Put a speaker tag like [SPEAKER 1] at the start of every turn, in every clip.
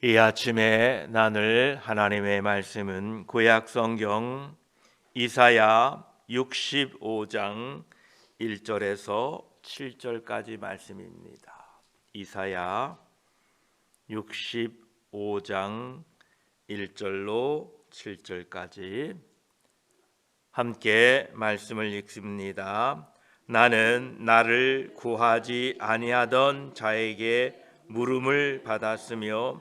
[SPEAKER 1] 이 아침에 나눌 하나님의 말씀은 구약 성경 이사야 65장 1절에서 7절까지 말씀입니다. 이사야 65장 1절로 7절까지 함께 말씀을 읽습니다. 나는 나를 구하지 아니하던 자에게 물음을 받았으며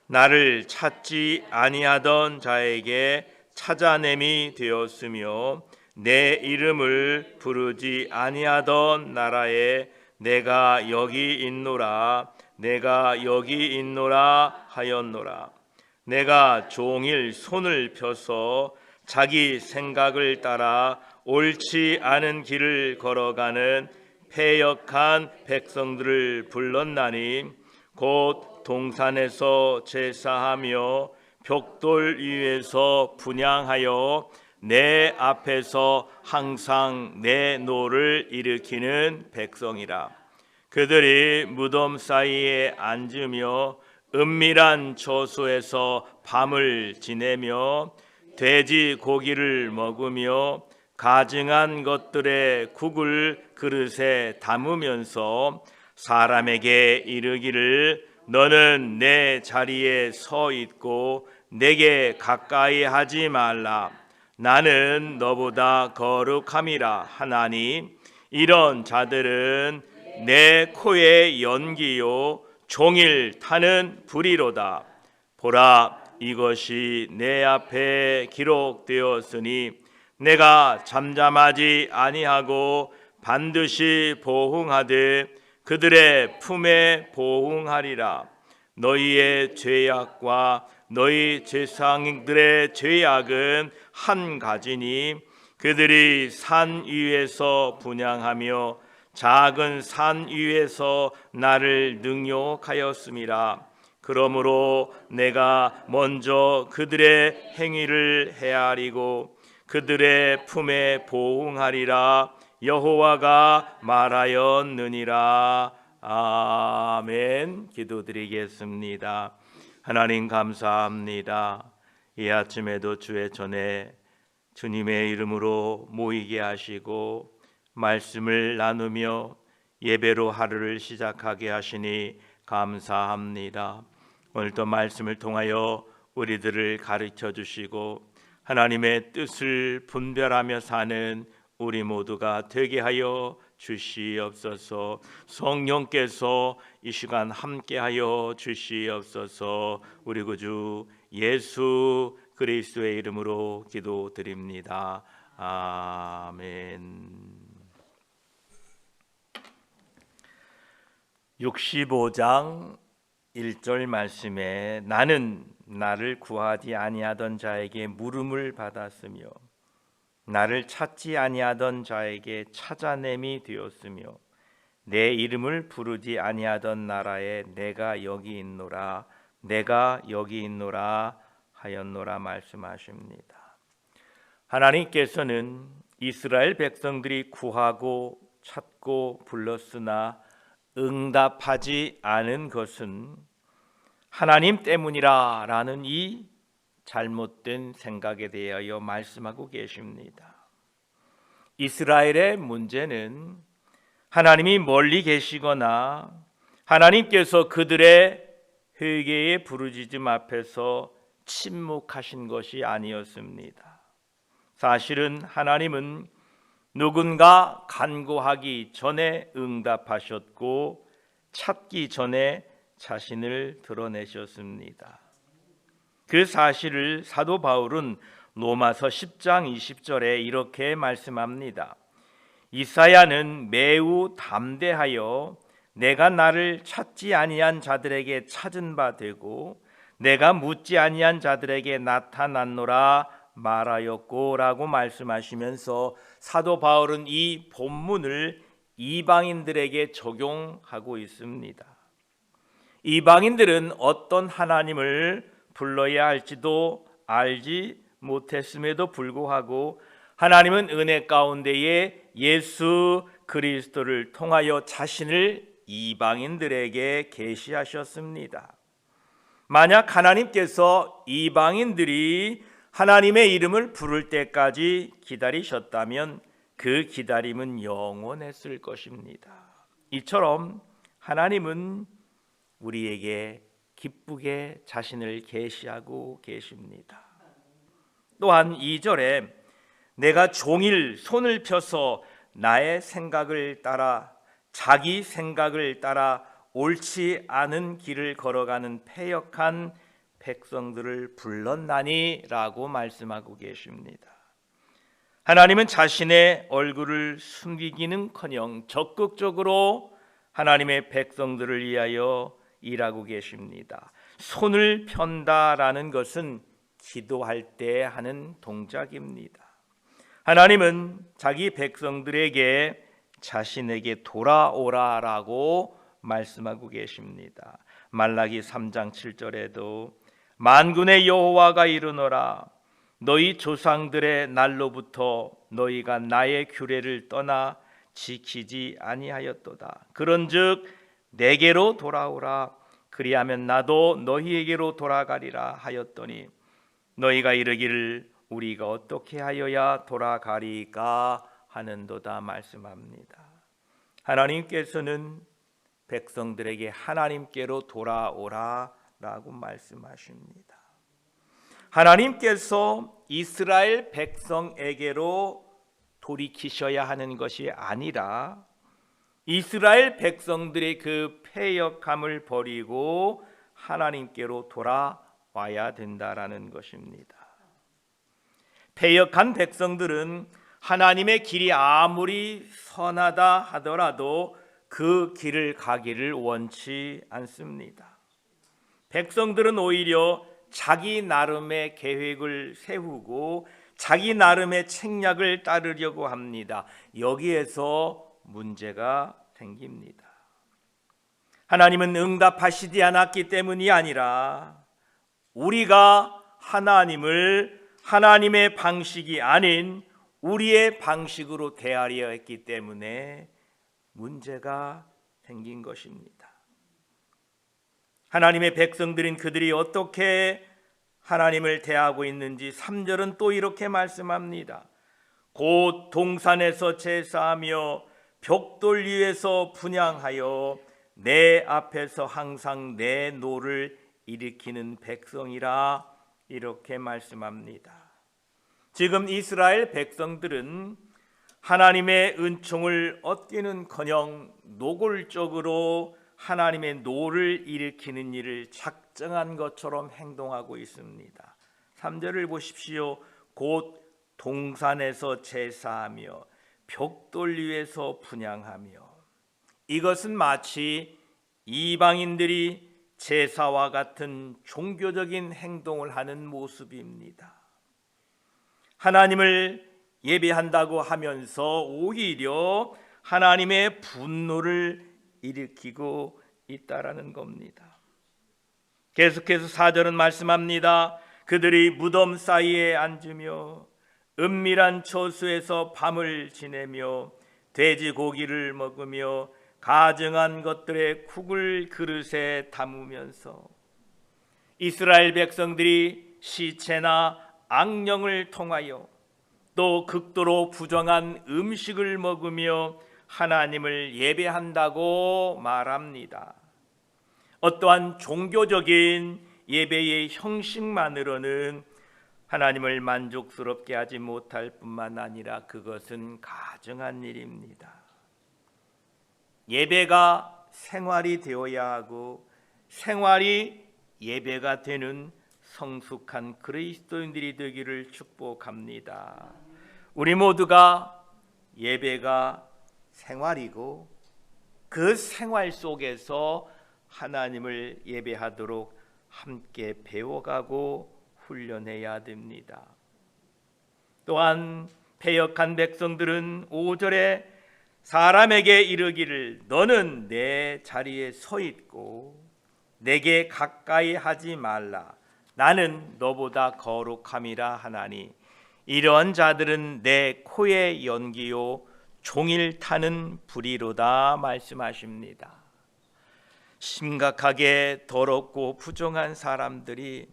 [SPEAKER 1] 나를 찾지 아니하던 자에게 찾아냄이 되었으며 내 이름을 부르지 아니하던 나라에 내가 여기 있노라 내가 여기 있노라 하였노라. 내가 종일 손을 펴서 자기 생각을 따라 옳지 않은 길을 걸어가는 패역한 백성들을 불렀나니 곧 동산에서 제사하며 벽돌 위에서 분향하여 내 앞에서 항상 내 노를 일으키는 백성이라. 그들이 무덤 사이에 앉으며 은밀한 저소에서 밤을 지내며 돼지 고기를 먹으며 가증한 것들의 국을 그릇에 담으면서 사람에게 이르기를 너는 내 자리에 서 있고 내게 가까이 하지 말라. 나는 너보다 거룩함이라 하나니 이런 자들은 내 코의 연기요 종일 타는 불이로다. 보라, 이것이 내 앞에 기록되었으니 내가 잠잠하지 아니하고 반드시 보응하되 그들의 품에 보응하리라. 너희의 죄악과 너희 제사장들의 죄악은 한 가지니 그들이 산 위에서 분향하며 작은 산 위에서 나를 능욕하였음이라. 그러므로 내가 먼저 그들의 행위를 헤아리고 그들의 품에 보응하리라. 여호와가 말하였느니라. 아멘. 기도드리겠습니다. 하나님 감사합니다. 이 아침에도 주의 전에 주님의 이름으로 모이게 하시고 말씀을 나누며 예배로 하루를 시작하게 하시니 감사합니다. 오늘도 말씀을 통하여 우리들을 가르쳐 주시고 하나님의 뜻을 분별하며 사는 우리 모두가 되게 하여 주시옵소서. 성령께서 이 시간 함께하여 주시옵소서. 우리 구주 예수 그리스도의 이름으로 기도드립니다. 아멘. 65장 1절 말씀에 나는 나를 구하지 아니하던 자에게 물음을 받았으며 나를 찾지 아니하던 자에게 찾아냄이 되었으며 내 이름을 부르지 아니하던 나라에 내가 여기 있노라 내가 여기 있노라 하였노라 말씀하십니다. 하나님께서는 이스라엘 백성들이 구하고 찾고 불렀으나 응답하지 않은 것은 하나님 때문이라 라는 이 잘못된 생각에 대하여 말씀하고 계십니다. 이스라엘의 문제는 하나님이 멀리 계시거나 하나님께서 그들의 회개의 부르짖음 앞에서 침묵하신 것이 아니었습니다. 사실은 하나님은 누군가 간구하기 전에 응답하셨고 찾기 전에 자신을 드러내셨습니다. 그 사실을 사도 바울은 로마서 10장 20절에 이렇게 말씀합니다. 이사야는 매우 담대하여 내가 나를 찾지 아니한 자들에게 찾은 바 되고 내가 묻지 아니한 자들에게 나타났노라 말하였고 라고 말씀하시면서 사도 바울은 이 본문을 이방인들에게 적용하고 있습니다. 이방인들은 어떤 하나님을 불러야 할지도 알지 못했음에도 불구하고 하나님은 은혜 가운데에 예수 그리스도를 통하여 자신을 이방인들에게 계시하셨습니다. 만약 하나님께서 이방인들이 하나님의 이름을 부를 때까지 기다리셨다면 그 기다림은 영원했을 것입니다. 이처럼 하나님은 우리에게 기쁘게 자신을 계시하고 계십니다. 또한 2절에 내가 종일 손을 펴서 나의 생각을 따라 자기 생각을 따라 옳지 않은 길을 걸어가는 패역한 백성들을 불렀나니 라고 말씀하고 계십니다. 하나님은 자신의 얼굴을 숨기기는커녕 적극적으로 하나님의 백성들을 위하여 일하고 계십니다. 손을 편다라는 것은 기도할 때 하는 동작입니다. 하나님은 자기 백성들에게 자신에게 돌아오라라고 말씀하고 계십니다. 말라기 3장 7절에도 만군의 여호와가 이르노라 너희 조상들의 날로부터 너희가 나의 규례를 떠나 지키지 아니하였도다. 그런즉 내게로 돌아오라 그리하면 나도 너희에게로 돌아가리라 하였더니 너희가 이르기를 우리가 어떻게 하여야 돌아가리까 하는도다 말씀합니다. 하나님께서는 백성들에게 하나님께로 돌아오라라고 말씀하십니다. 하나님께서 이스라엘 백성에게로 돌이키셔야 하는 것이 아니라 이스라엘 백성들의 그 패역함을 버리고 하나님께로 돌아와야 된다라는 것입니다. 패역한 백성들은 하나님의 길이 아무리 선하다 하더라도 그 길을 가기를 원치 않습니다. 백성들은 오히려 자기 나름의 계획을 세우고 자기 나름의 책략을 따르려고 합니다. 여기에서 문제가 생깁니다. 하나님은 응답하시지 않았기 때문이 아니라 우리가 하나님을 하나님의 방식이 아닌 우리의 방식으로 대하려 했기 때문에 문제가 생긴 것입니다. 하나님의 백성들인 그들이 어떻게 하나님을 대하고 있는지 3절은 또 이렇게 말씀합니다. 곧 동산에서 제사하며 벽돌 위에서 분향하여 내 앞에서 항상 내 노를 일으키는 백성이라 이렇게 말씀합니다. 지금 이스라엘 백성들은 하나님의 은총을 얻기는커녕 노골적으로 하나님의 노를 일으키는 일을 작정한 것처럼 행동하고 있습니다. 3절을 보십시오. 곧 동산에서 제사하며 벽돌 위에서 분향하며 이것은 마치 이방인들이 제사와 같은 종교적인 행동을 하는 모습입니다. 하나님을 예배한다고 하면서 오히려 하나님의 분노를 일으키고 있다라는 겁니다. 계속해서 4절은 말씀합니다. 그들이 무덤 사이에 앉으며 은밀한 처소에서 밤을 지내며 돼지고기를 먹으며 가증한 것들의 쿡을 그릇에 담으면서 이스라엘 백성들이 시체나 악령을 통하여 또 극도로 부정한 음식을 먹으며 하나님을 예배한다고 말합니다. 어떠한 종교적인 예배의 형식만으로는 하나님을 만족스럽게 하지 못할 뿐만 아니라 그것은 가증한 일입니다. 예배가 생활이 되어야 하고 생활이 예배가 되는 성숙한 그리스도인들이 되기를 축복합니다. 우리 모두가 예배가 생활이고 그 생활 속에서 하나님을 예배하도록 함께 배워가고 훈련해야 됩니다. 또한 패역한 백성들은 5절에 사람에게 이르기를 너는 내 자리에 서 있고 내게 가까이 하지 말라 나는 너보다 거룩함이라 하나니 이런 자들은 내 코의 연기요 종일 타는 불이로다 말씀하십니다. 심각하게 더럽고 부정한 사람들이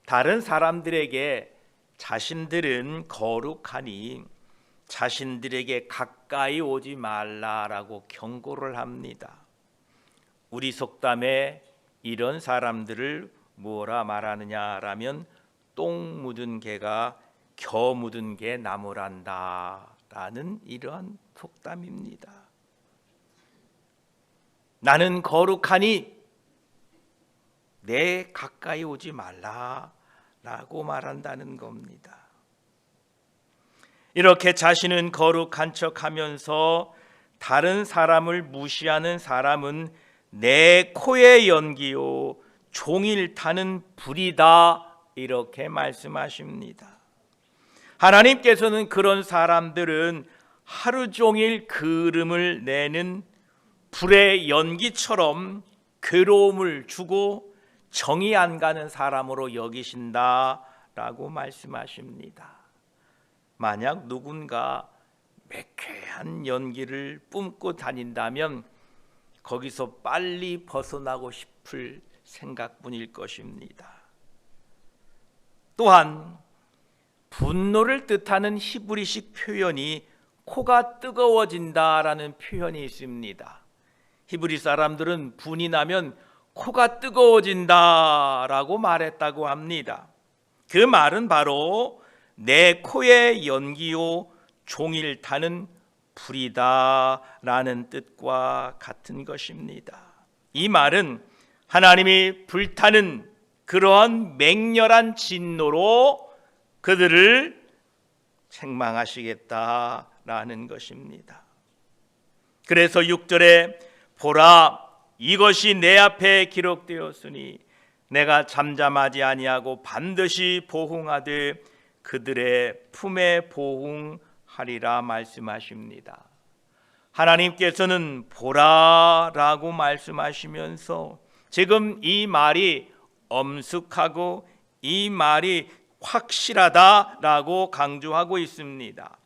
[SPEAKER 1] 다른 사람들에게 자신들은 거룩하니 자신들에게 가까이 오지 말라라고 경고를 합니다. 우리 속담에 이런 사람들을 뭐라 말하느냐라면 똥 묻은 개가 겨 묻은 개 나무란다 라는 이러한 속담입니다. 나는 거룩하니 내 가까이 오지 말라 라고 말한다는 겁니다. 이렇게 자신은 거룩한 척하면서 다른 사람을 무시하는 사람은 내 코의 연기요 종일 타는 불이다 이렇게 말씀하십니다. 하나님께서는 그런 사람들은 하루 종일 그름을 내는 불의 연기처럼 괴로움을 주고 정이 안 가는 사람으로 여기신다라고 말씀하십니다. 만약 누군가 매캐한 연기를 뿜고 다닌다면 거기서 빨리 벗어나고 싶을 생각뿐일 것입니다. 또한 분노를 뜻하는 히브리식 표현이 코가 뜨거워진다라는 표현이 있습니다. 히브리 사람들은 분이 나면 코가 뜨거워진다라고 말했다고 합니다. 그 말은 바로 내 코의 연기요 종일 타는 불이다라는 뜻과 같은 것입니다. 이 말은 하나님이 불타는 그러한 맹렬한 진노로 그들을 책망하시겠다라는 것입니다. 그래서 6절에 보라 이것이 내 앞에 기록되었으니 내가 잠잠하지 아니하고 반드시 보응하되 그들의 품에 보응하리라 말씀하십니다. 하나님께서는 보라라고 말씀하시면서 지금 이 말이 엄숙하고 이 말이 확실하다라고 강조하고 있습니다.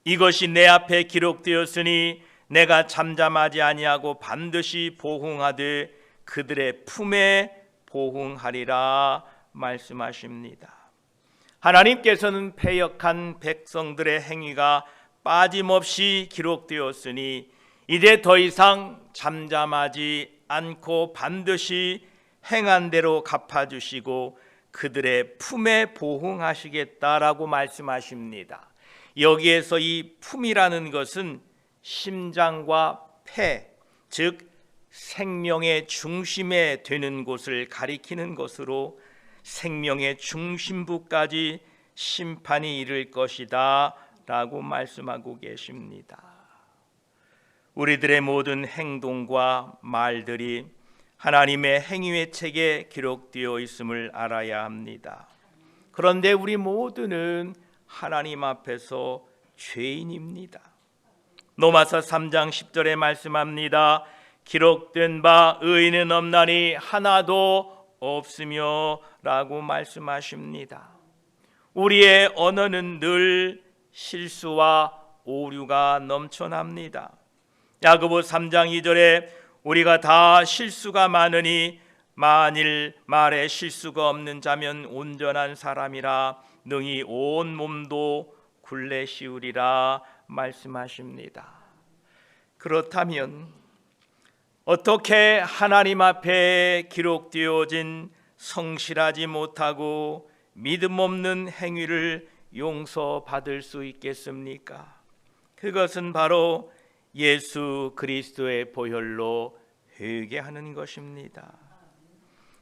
[SPEAKER 1] 이것이 내 앞에 기록되었으니 내가 잠잠하지 아니하고 반드시 보응하되 그들의 품에 보응하리라 말씀하십니다. 하나님께서는 패역한 백성들의 행위가 빠짐없이 기록되었으니 이제 더 이상 잠잠하지 않고 반드시 행한 대로 갚아주시고 그들의 품에 보응하시겠다라고 말씀하십니다. 여기에서 이 품이라는 것은 심장과 폐, 즉 생명의 중심에 되는 곳을 가리키는 것으로 생명의 중심부까지 심판이 이를 것이다 라고 말씀하고 계십니다. 우리들의 모든 행동과 말들이 하나님의 행위의 책에 기록되어 있음을 알아야 합니다. 그런데 우리 모두는 하나님 앞에서 죄인입니다. 로마서 3장 10절에 말씀합니다. 기록된 바 의인은 없나니 하나도 없으며 라고 말씀하십니다. 우리의 언어는 늘 실수와 오류가 넘쳐납니다. 야고보 3장 2절에 우리가 다 실수가 많으니 만일 말에 실수가 없는 자면 온전한 사람이라 능히 온 몸도 굴레 씌우리라 말씀하십니다. 그렇다면 어떻게 하나님 앞에 기록되어진 성실하지 못하고 믿음 없는 행위를 용서받을 수 있겠습니까? 그것은 바로 예수 그리스도의 보혈로 회개하는 것입니다.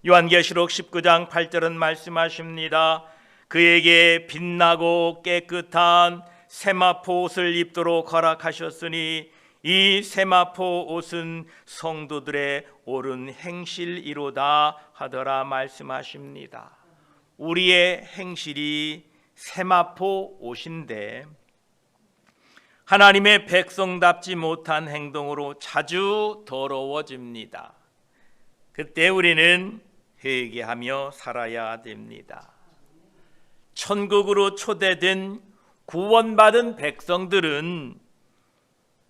[SPEAKER 1] 요한계시록 19장 8절은 말씀하십니다. 그에게 빛나고 깨끗한 세마포 옷을 입도록 허락하셨으니 이 세마포 옷은 성도들의 옳은 행실이로다 하더라 말씀하십니다. 우리의 행실이 세마포 옷인데 하나님의 백성답지 못한 행동으로 자주 더러워집니다. 그때 우리는 회개하며 살아야 됩니다. 천국으로 초대된 구원받은 백성들은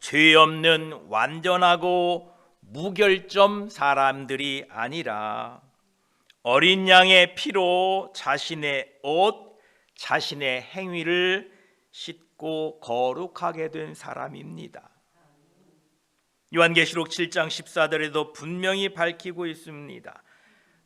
[SPEAKER 1] 죄 없는 완전하고 무결점 사람들이 아니라 어린 양의 피로 자신의 옷, 자신의 행위를 씻고 거룩하게 된 사람입니다. 요한계시록 7장 14절에도 분명히 밝히고 있습니다.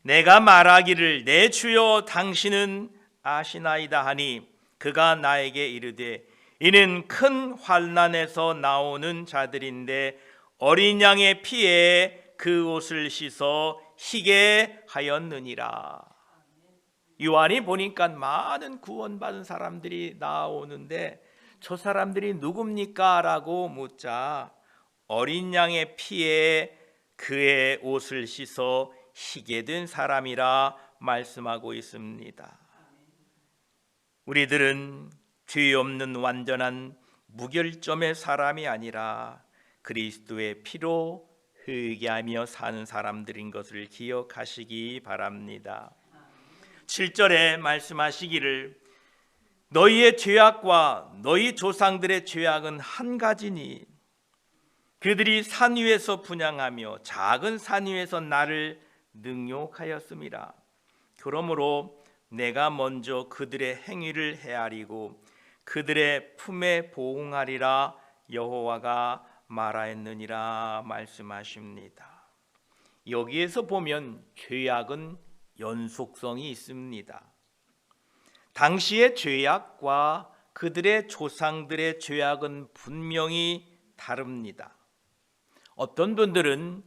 [SPEAKER 1] 내가 말하기를 내 주여 당신은 아시나이다 하니 그가 나에게 이르되 이는 큰 환난에서 나오는 자들인데 어린 양의 피에 그 옷을 씻어 희게 하였느니라. 요한이 보니까 많은 구원받은 사람들이 나오는데 저 사람들이 누굽니까? 라고 묻자 어린 양의 피에 그의 옷을 씻어 희게 된 사람이라 말씀하고 있습니다. 우리들은 죄 없는 완전한 무결점의 사람이 아니라 그리스도의 피로 회개하며 사는 사람들인 것을 기억하시기 바랍니다. 7절에 말씀하시기를 너희의 죄악과 너희 조상들의 죄악은 한 가지니 그들이 산 위에서 분향하며 작은 산 위에서 나를 능욕하였음이라. 그러므로 내가 먼저 그들의 행위를 헤아리고 그들의 품에 보응하리라 여호와가 말하였느니라 말씀하십니다. 여기에서 보면 죄악은 연속성이 있습니다. 당시의 죄악과 그들의 조상들의 죄악은 분명히 다릅니다. 어떤 분들은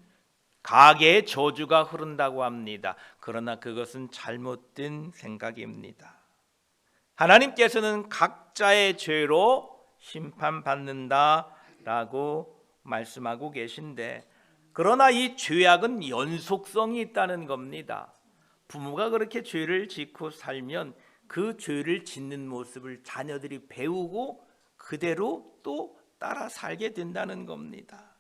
[SPEAKER 1] 가계의 저주가 흐른다고 합니다. 그러나 그것은 잘못된 생각입니다. 하나님께서는 각자의 죄로 심판받는다라고 말씀하고 계신데 그러나 이 죄악은 연속성이 있다는 겁니다. 부모가 그렇게 죄를 짓고 살면 그 죄를 짓는 모습을 자녀들이 배우고 그대로 또 따라 살게 된다는 겁니다.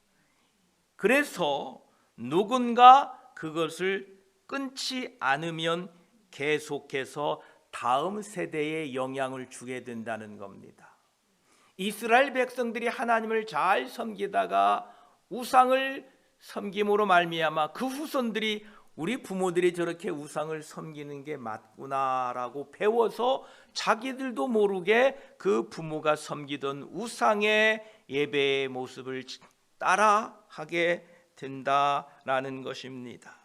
[SPEAKER 1] 그래서 누군가 그것을 끊지 않으면 계속해서 다음 세대에 영향을 주게 된다는 겁니다. 이스라엘 백성들이 하나님을 잘 섬기다가 우상을 섬김으로 말미암아 그 후손들이 우리 부모들이 저렇게 우상을 섬기는 게 맞구나라고 배워서 자기들도 모르게 그 부모가 섬기던 우상의 예배의 모습을 따라하게 된다라는 것입니다.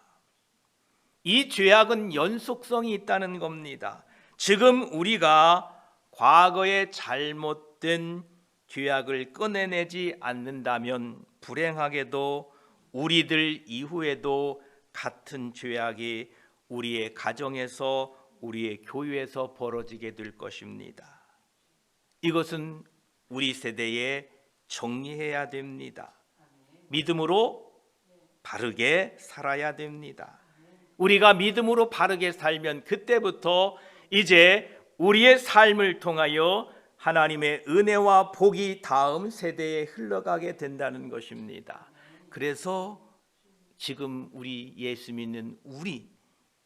[SPEAKER 1] 이 죄악은 연속성이 있다는 겁니다. 지금 우리가 과거의 잘못된 죄악을 꺼내내지 않는다면 불행하게도 우리들 이후에도 같은 죄악이 우리의 가정에서 우리의 교회에서 벌어지게 될 것입니다. 이것은 우리 세대에 정리해야 됩니다. 믿음으로 바르게 살아야 됩니다. 우리가 믿음으로 바르게 살면 그때부터 이제 우리의 삶을 통하여 하나님의 은혜와 복이 다음 세대에 흘러가게 된다는 것입니다. 그래서 지금 우리 예수 믿는 우리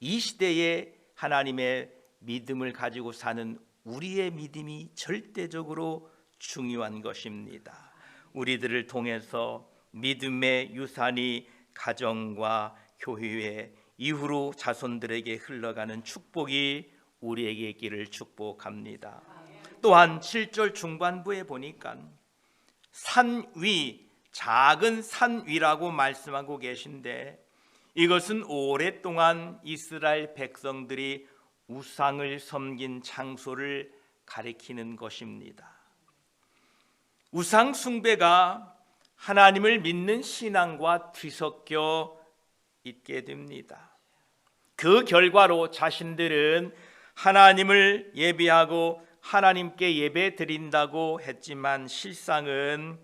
[SPEAKER 1] 이 시대에 하나님의 믿음을 가지고 사는 우리의 믿음이 절대적으로 중요한 것입니다. 우리들을 통해서 믿음의 유산이 가정과 교회에 이후로 자손들에게 흘러가는 축복이 우리에게 있기를 축복합니다. 또한 7절 중반부에 보니까 산 위, 작은 산 위라고 말씀하고 계신데 이것은 오랫동안 이스라엘 백성들이 우상을 섬긴 장소를 가리키는 것입니다. 우상 숭배가 하나님을 믿는 신앙과 뒤섞여 있게 됩니다. 그 결과로 자신들은 하나님을 예배하고 하나님께 예배 드린다고 했지만 실상은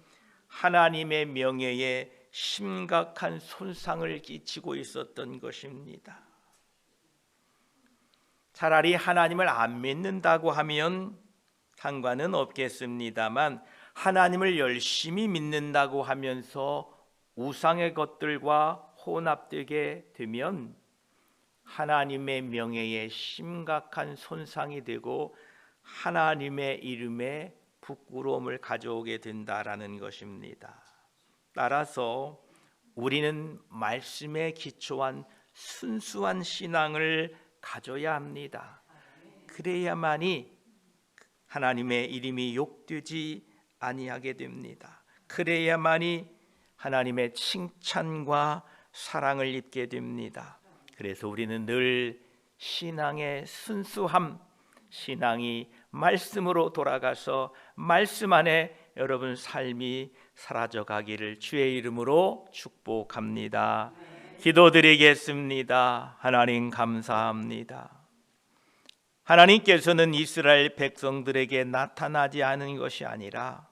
[SPEAKER 1] 하나님의 명예에 심각한 손상을 끼치고 있었던 것입니다. 차라리 하나님을 안 믿는다고 하면 상관은 없겠습니다만 하나님을 열심히 믿는다고 하면서 우상의 것들과 혼합되게 되면 하나님의 명예에 심각한 손상이 되고 하나님의 이름에 부끄러움을 가져오게 된다라는 것입니다. 따라서 우리는 말씀에 기초한 순수한 신앙을 가져야 합니다. 그래야만이 하나님의 이름이 욕되지 아니하게 됩니다. 그래야만이 하나님의 칭찬과 사랑을 입게 됩니다. 그래서 우리는 늘 신앙의 순수함, 신앙이 말씀으로 돌아가서 말씀 안에 여러분 삶이 사라져 가기를 주의 이름으로 축복합니다. 기도드리겠습니다. 하나님 감사합니다. 하나님께서는 이스라엘 백성들에게 나타나지 않은 것이 아니라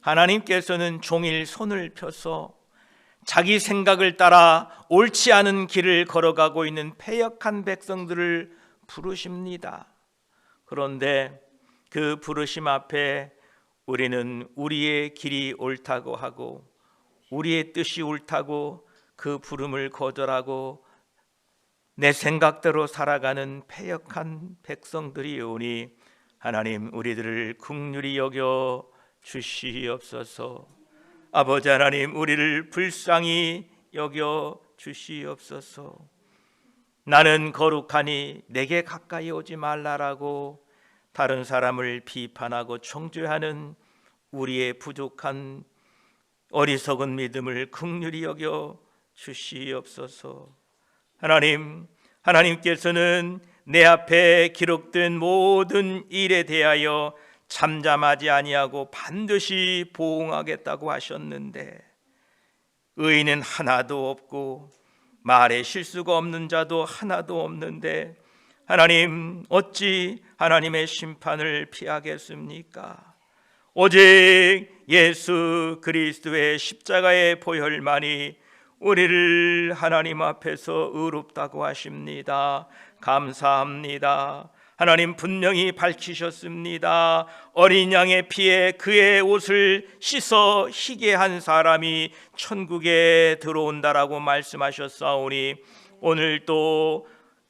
[SPEAKER 1] 하나님께서는 종일 손을 펴서 자기 생각을 따라 옳지 않은 길을 걸어가고 있는 패역한 백성들을 부르십니다. 그런데 그 부르심 앞에 우리는 우리의 길이 옳다고 하고 우리의 뜻이 옳다고 그 부름을 거절하고 내 생각대로 살아가는 패역한 백성들이오니 하나님 우리들을 긍휼히 여겨 주시옵소서. 아버지 하나님 우리를 불쌍히 여겨 주시옵소서. 나는 거룩하니 내게 가까이 오지 말라라고 다른 사람을 비판하고 정죄하는 우리의 부족한 어리석은 믿음을 긍휼히 여겨 주시옵소서. 하나님께서는 내 앞에 기록된 모든 일에 대하여 잠잠하지 아니하고 반드시 보응하겠다고 하셨는데 의인은 하나도 없고 말에 실수가 없는 자도 하나도 없는데 하나님 어찌 하나님의 심판을 피하겠습니까? 오직 예수 그리스도의 십자가의 보혈만이 우리를 하나님 앞에서 의롭다고 하십니다. 감사합니다. 하나님 분명히 밝히셨습니다. 어린 양의 피에 그의 옷을 씻어 희게 한 사람이 천국에 들어온다라고 말씀하셨사오니 오늘 또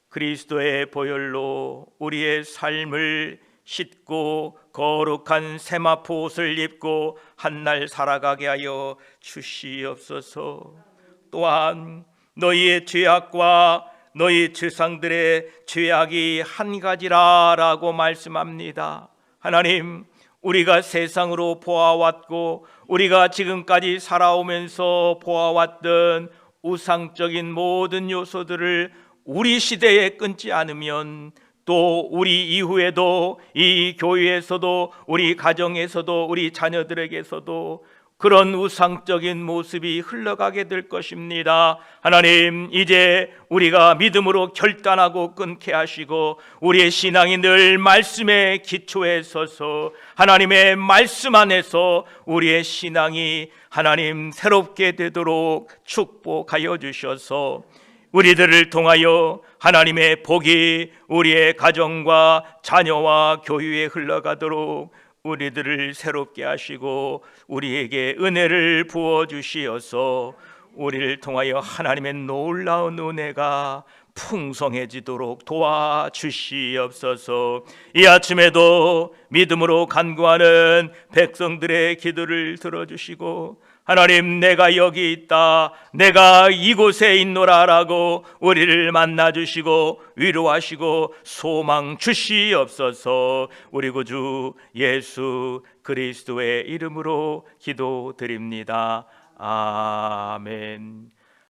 [SPEAKER 1] 그리스도의 보혈로 우리의 삶을 씻고 거룩한 세마포 옷을 입고 한날 살아가게 하여 주시옵소서. 또한 너희의 죄악과 너희 조상들의 죄악이 한 가지라라고 말씀합니다. 하나님 우리가 세상으로 보아왔고 우리가 지금까지 살아오면서 보아왔던 우상적인 모든 요소들을 우리 시대에 끊지 않으면 또 우리 이후에도 이 교회에서도 우리 가정에서도 우리 자녀들에게서도 그런 우상적인 모습이 흘러가게 될 것입니다. 하나님 이제 우리가 믿음으로 결단하고 끊게 하시고 우리의 신앙이 늘 말씀의 기초에 서서 하나님의 말씀 안에서 우리의 신앙이 하나님 새롭게 되도록 축복하여 주셔서 우리들을 통하여 하나님의 복이 우리의 가정과 자녀와 교회에 흘러가도록 우리들을 새롭게 하시고 우리에게 은혜를 부어주시어서 우리를 통하여 하나님의 놀라운 은혜가 풍성해지도록 도와주시옵소서. 이 아침에도 믿음으로 간구하는 백성들의 기도를 들어주시고 하나님 내가 여기 있다 내가 이곳에 있노라라고 우리를 만나주시고 위로하시고 소망 주시옵소서. 우리 구주 예수 그리스도의 이름으로 기도드립니다. 아멘.